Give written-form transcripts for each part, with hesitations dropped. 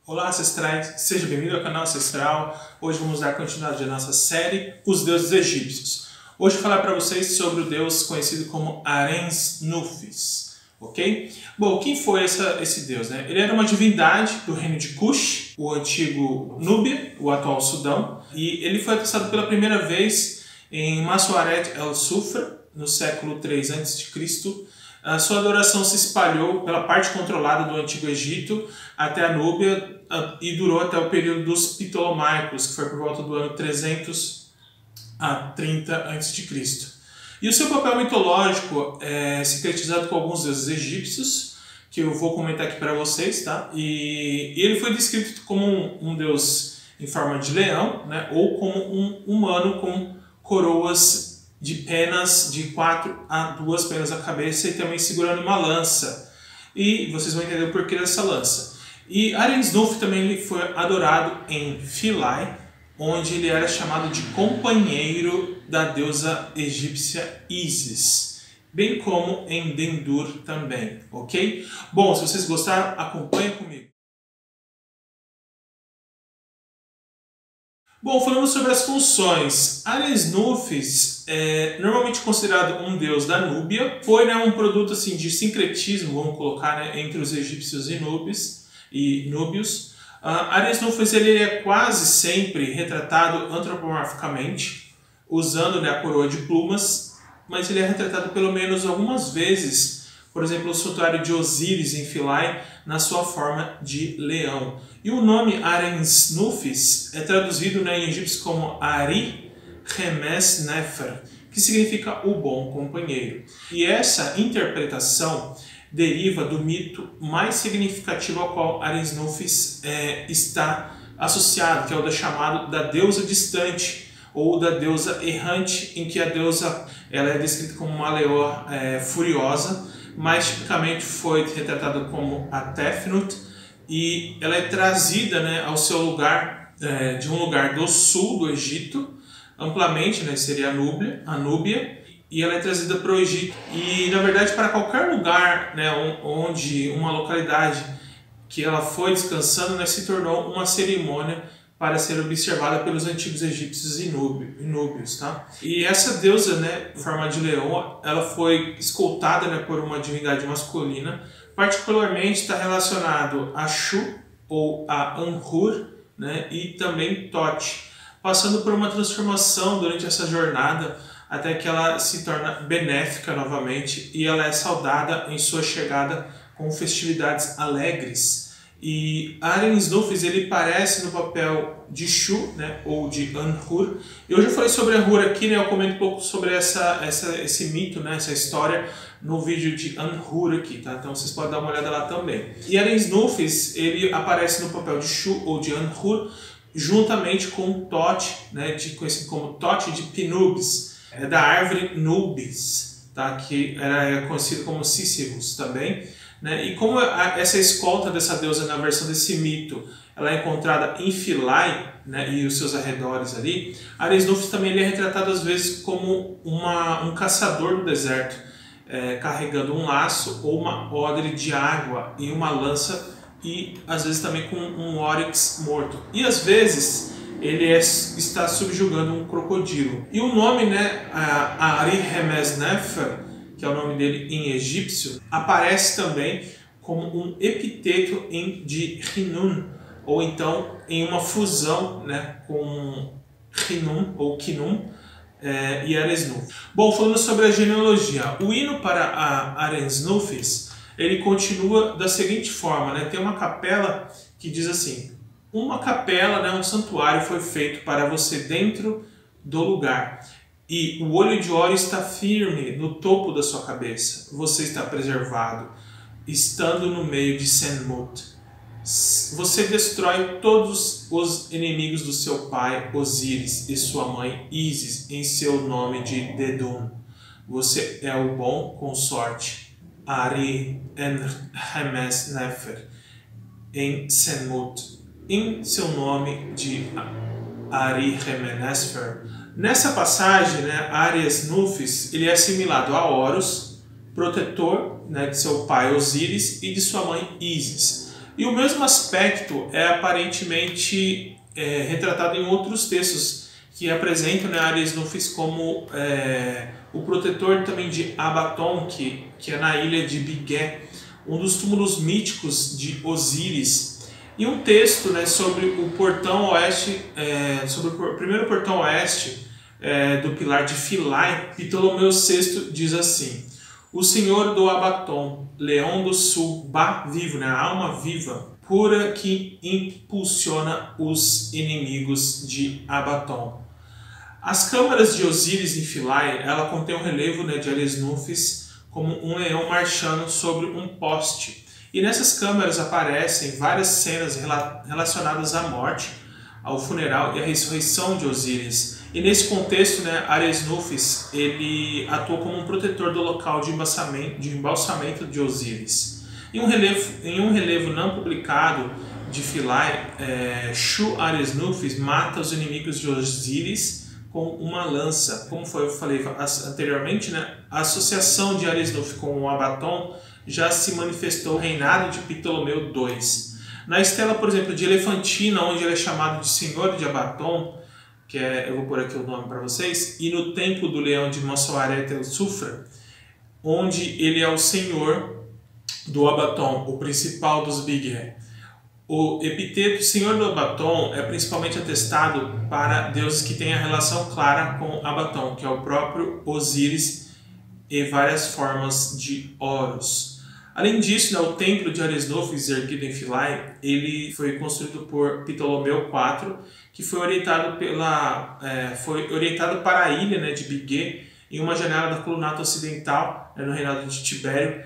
Olá, ancestrais! Seja bem-vindo ao canal Ancestral. Hoje vamos dar continuidade à nossa série Os Deuses Egípcios. Hoje vou falar para vocês sobre o deus conhecido como Aren's-Nufis, ok? Bom, quem foi esse deus, né? Ele era uma divindade do reino de Cush, o antigo Núbia, o atual Sudão, e ele foi atestado pela primeira vez em Massaret el-Sufra, no século III a.C. A sua adoração se espalhou pela parte controlada do Antigo Egito até a Núbia e durou até o período dos Ptolomaicos, que foi por volta do ano 300 a 30 a.C. E o seu papel mitológico é sincretizado com alguns deuses egípcios, que eu vou comentar aqui para vocês, tá? E ele foi descrito como um deus em forma de leão, né? Ou como um humano com coroas de penas de 4 a 2 penas na cabeça e também segurando uma lança. E vocês vão entender o porquê dessa lança. E Aren's-Nufis também ele foi adorado em Philae, onde ele era chamado de companheiro da deusa egípcia Ísis, bem como em Dendur também, ok? Bom, se vocês gostaram, acompanhem comigo. Bom, falando sobre as funções, Aren's-Nufis é normalmente considerado um deus da Núbia, foi, né, um produto assim, de sincretismo, vamos colocar, né, entre os egípcios e núbios. Aren's-Nufis ele é quase sempre retratado antropomorficamente, usando, né, a coroa de plumas, mas ele é retratado pelo menos algumas vezes, por exemplo, no santuário de Osíris em Philae, na sua forma de leão. E o nome Aren's-Nufis é traduzido, né, em egípcio como Ari Remes Nefer, que significa o bom companheiro. E essa interpretação deriva do mito mais significativo ao qual Aren's-Nufis está associado, que é o chamado da deusa distante, ou da deusa errante, em que a deusa ela é descrita como uma leoa furiosa, mas tipicamente foi retratada como a Tefnut, e ela é trazida, né, ao seu lugar, de um lugar do sul do Egito, amplamente, né, seria a Núbia, e ela é trazida para o Egito, e na verdade para qualquer lugar, né, onde uma localidade que ela foi descansando, né, se tornou uma cerimônia para ser observada pelos antigos egípcios e núbios, tá? E essa deusa, né, em forma de leão, ela foi escoltada, né, por uma divindade masculina, particularmente está relacionado a Shu ou a Anhur, né, e também Tote, passando por uma transformação durante essa jornada até que ela se torna benéfica novamente e ela é saudada em sua chegada com festividades alegres. E Aren's-Nufis ele parece no papel de Shu, né, ou de Anhur. Eu já falei sobre Anhur aqui, né, eu comento um pouco sobre esse mito, né, essa história no vídeo de Anhur aqui, tá? Então vocês podem dar uma olhada lá também. E Aren's-Nufis ele aparece no papel de Shu ou de Anhur juntamente com Tote, né, conhecido como Tote de Pinubis, da árvore Nubis, tá? Que era conhecido como Sísifus também. Né? E como essa escolta dessa deusa na versão desse mito ela é encontrada em Philae, né, e os seus arredores ali, Aren's-Nufis também ele é retratado às vezes como um caçador do deserto, carregando um laço ou uma odre de água e uma lança e às vezes também com um óryx morto. E às vezes ele está subjugando um crocodilo. E o nome, né, Ari Remes Nefer, que é o nome dele em egípcio, aparece também como um epiteto de Rinun, ou então em uma fusão, né, com Rinun ou Kinun e Aren's-Nufis. Bom, falando sobre a genealogia, o hino para Aren's-Nufis, ele continua da seguinte forma, né? Tem uma capela que diz assim: uma capela, né, um santuário foi feito para você dentro do lugar. E o olho de Ori está firme no topo da sua cabeça. Você está preservado, estando no meio de Senmut. Você destrói todos os inimigos do seu pai Osíris e sua mãe Ísis em seu nome de Dedum. Você é o bom consorte Ari Remes Nefer em Senmut, em seu nome de Ari Remes Nefer. Nessa passagem, né, Aren's-Nufis ele é assimilado a Horus, protetor, né, de seu pai Osíris e de sua mãe Ísis. E o mesmo aspecto é aparentemente retratado em outros textos que apresentam, né, Ares Nufis como o protetor também de Abaton, que é na ilha de Bigé, um dos túmulos míticos de Osíris. E um texto, né, sobre o portão oeste, sobre o primeiro portão oeste do pilar de Philae, Ptolomeu VI diz assim: o senhor do Abaton, leão do sul, Ba vivo, né, a alma viva, pura que impulsiona os inimigos de Abaton. As câmaras de Osíris em Philae, ela contém um relevo, né, de Ares Nufis como um leão marchando sobre um poste. E nessas câmaras aparecem várias cenas relacionadas à morte, ao funeral e à ressurreição de Osíris. E nesse contexto, né, Ares Nufis ele atuou como um protetor do local de embalsamento de Osíris. Em um relevo não publicado de Philae, Shu-Ares Nufis mata os inimigos de Osíris com uma lança. Como eu falei anteriormente, né, a associação de Ares Nufis com o Abaton já se manifestou no reinado de Ptolomeu II. Na estela, por exemplo, de Elefantina, onde ele é chamado de Senhor de Abaton, eu vou pôr aqui o nome para vocês, e no templo do leão de Mossoaret el Sufra, onde ele é o Senhor do Abaton, o principal dos Bigé. O epiteto Senhor do Abaton é principalmente atestado para deuses que têm a relação clara com Abaton, que é o próprio Osíris e várias formas de Horus. Além disso, né, o templo de Ares Nufis, erguido em Philae, ele foi construído por Ptolomeu IV, que foi orientado para a ilha, né, de Bigé, em uma janela da colunata ocidental, né, no reinado de Tibério.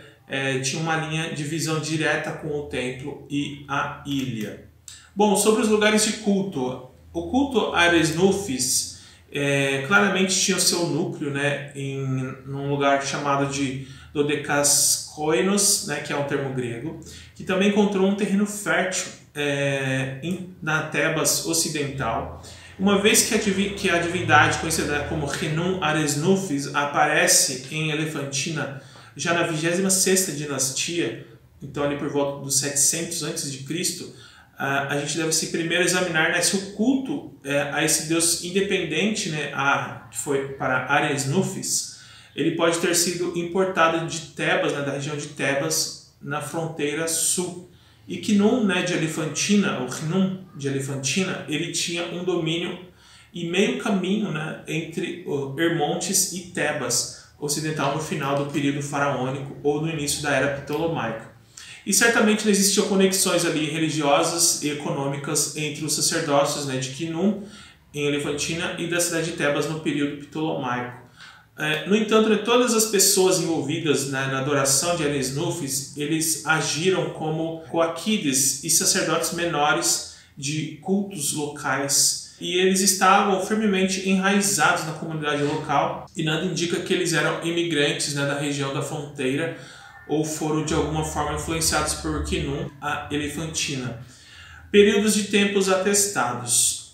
Tinha uma linha de visão direta com o templo e a ilha. Bom, sobre os lugares de culto. O culto a Ares Nufis claramente tinha o seu núcleo, né, num lugar chamado de Dodekaskoinos, né, que é um termo grego, que também encontrou um terreno fértil na Tebas ocidental. Uma vez que a divindade, conhecida como Renum Ares Nufis, aparece em Elefantina já na 26ª dinastia, então ali por volta dos 700 a.C., a gente deve se primeiro examinar, né, se o culto a esse deus independente, né, que foi para Ares Nufis, ele pode ter sido importado de Tebas, né, da região de Tebas, na fronteira sul. E Khnum, né, de Elefantina, o Khnum de Elefantina, ele tinha um domínio e meio caminho, né, entre Hermontes e Tebas ocidental no final do período faraônico ou no início da era ptolomaica. E certamente não existiam conexões ali religiosas e econômicas entre os sacerdócios, né, de Khnum em Elefantina e da cidade de Tebas no período ptolomaico. No entanto, né, todas as pessoas envolvidas, né, na adoração de Ares Nufis, eles agiram como coaquides e sacerdotes menores de cultos locais. E eles estavam firmemente enraizados na comunidade local e nada indica que eles eram imigrantes, né, da região da fronteira ou foram de alguma forma influenciados por Khnum, a Elefantina. Períodos de tempos atestados.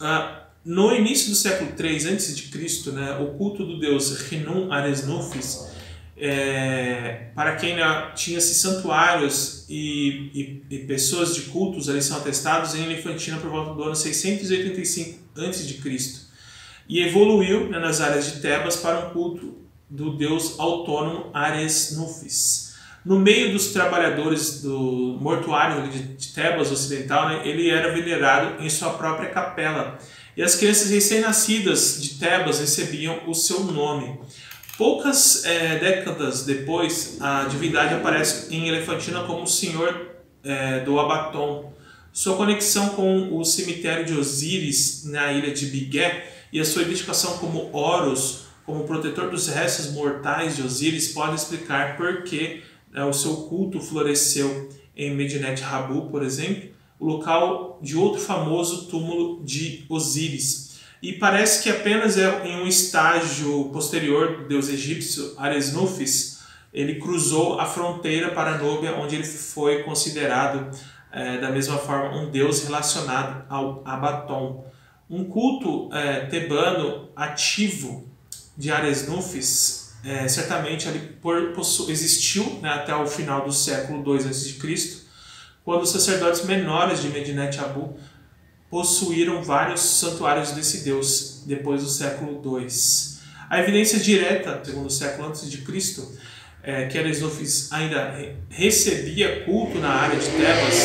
No início do século III a.C., né, o culto do deus Renum Ares Nufis, para quem tinha esses santuários e pessoas de cultos, eles são atestados em Elefantina por volta do ano 685 a.C. e evoluiu, né, nas áreas de Tebas para um culto do deus autônomo Ares Nufis. No meio dos trabalhadores do mortuário de Tebas ocidental, né, ele era venerado em sua própria capela. E as crianças recém-nascidas de Tebas recebiam o seu nome. Poucas décadas depois, a divindade aparece em Elefantina como o Senhor do Abaton. Sua conexão com o cemitério de Osíris na ilha de Bigé e a sua identificação como Horus, como protetor dos restos mortais de Osíris, pode explicar por que o seu culto floresceu em Medinet Habu, por exemplo, o local de outro famoso túmulo de Osíris. E parece que apenas em um estágio posterior do deus egípcio Ares Nufis, ele cruzou a fronteira para a Núbia, onde ele foi considerado da mesma forma um deus relacionado ao Abaton. Um culto tebano ativo de Ares Nufis certamente ali existiu, né, até o final do século II a.C., quando os sacerdotes menores de Medinet Abu possuíram vários santuários desse deus depois do século II. A evidência direta, segundo o século a.C., que Aresnofis ainda recebia culto na área de Tebas,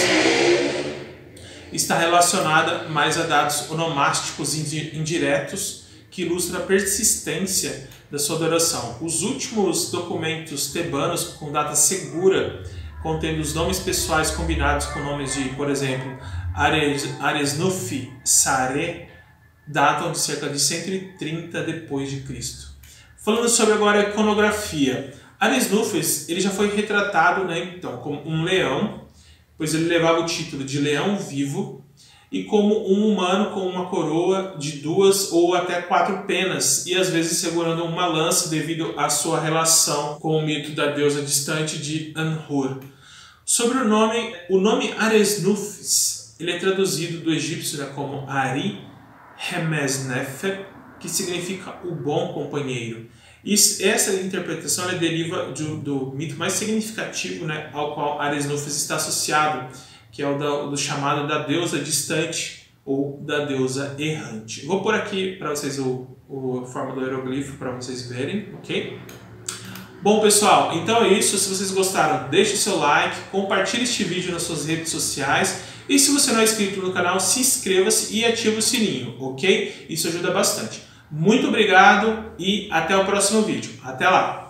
está relacionada mais a dados onomásticos indiretos que ilustram a persistência da sua adoração. Os últimos documentos tebanos com data segura, contendo os nomes pessoais combinados com nomes de, por exemplo, Aresnufi Sare, datam de cerca de 130 depois de Cristo. Falando sobre agora a iconografia, Aresnufis ele já foi retratado, né, então, como um leão, pois ele levava o título de leão vivo, e como um humano com uma coroa de 2 ou até 4 penas, e às vezes segurando uma lança devido à sua relação com o mito da deusa distante de Anhur. Sobre o nome Aresnufis, ele é traduzido do egípcio, né, como Ari Remesnefer, que significa o bom companheiro. Essa interpretação deriva do mito mais significativo, né, ao qual Aresnufis está associado, que é o do chamado da deusa distante ou da deusa errante. Vou pôr aqui para vocês a forma do hieroglifo para vocês verem, ok? Bom, pessoal, então é isso. Se vocês gostaram, deixe o seu like, compartilhe este vídeo nas suas redes sociais e se você não é inscrito no canal, se inscreva-se e ative o sininho, ok? Isso ajuda bastante. Muito obrigado e até o próximo vídeo. Até lá!